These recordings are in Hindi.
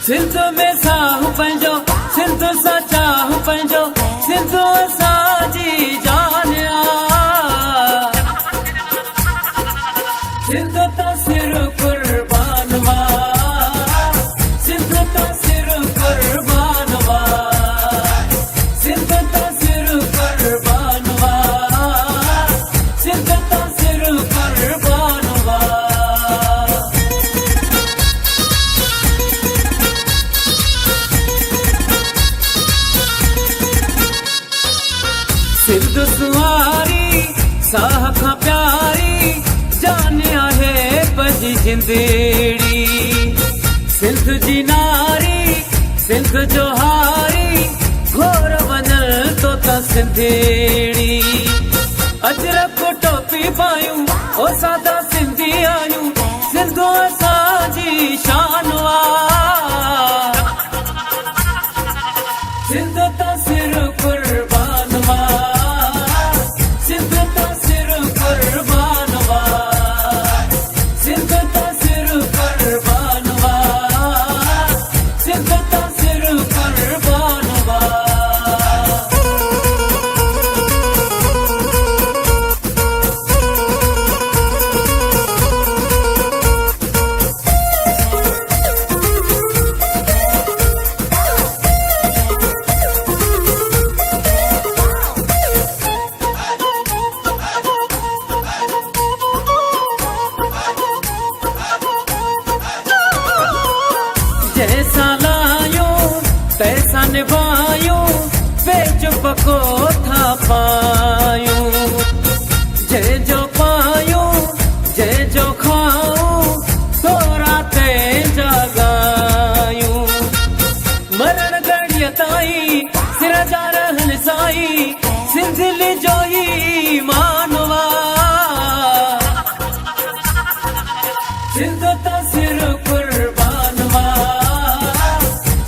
सिंध में साहु पंहिंजो, सिंध सां चाहु पंहिंजो, सिंध असांजी जान आ। सिंध तां सिर कुर्बान वा, सिंध तां सिर कुर्बान वा, सिंध तां सिर कुर्बान वा, सिंध तां सिर कुर्बान वा। सिंध सुवारी साह खां प्यारी जान आहे पंहिंजी जिंदड़ी। सिंध जी नारी सिंध जो हारी घोर वञल तो त सिंधड़ी। अजरक टोपी पायूं ओ सादा सिंधी आयूं, सिंध असांजी शान आ। सिंध तां सिर कुर्बान वा, सिंध तां सिर कुर्बान वा, सिंध तां सिर कुर्बान वा, सिंध तां सिर कुर्बान वा। जैसा लायूं तैसा निभायूं, बेच पको था पायूं। जय जो पायूं जय जो खाऊं, थोरा ते जगायूं। मरण घड़ीअ ताईं सिर जा रहन साईं, सिंधली जो ही मानवा। सिंध तां सिर कुर्बान वा,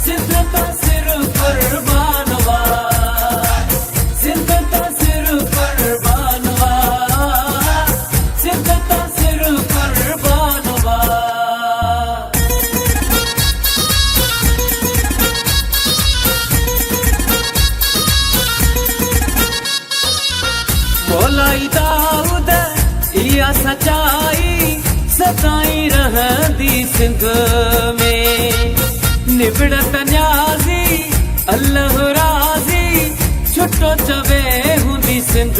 सिंध तां सिर कुर्बान वा, सिंध तां सिर कुर्बान वा, सिंध तां सिर कुर्बान वा। मौलाई दाऊद इहा सचाई सदाई रहंदी सिंध में। निबड़त न्याज़ी अल्लाह राज़ी, छुट्टो चवे हूंदी सिंध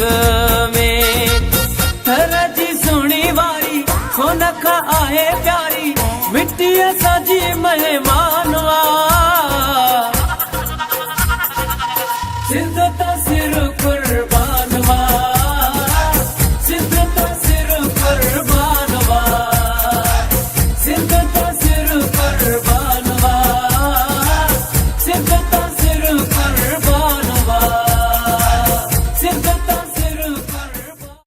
में। थर जी सुहिणी वारी सोन खां आहे प्यारी, मिट्टी असांजी महिमान आ।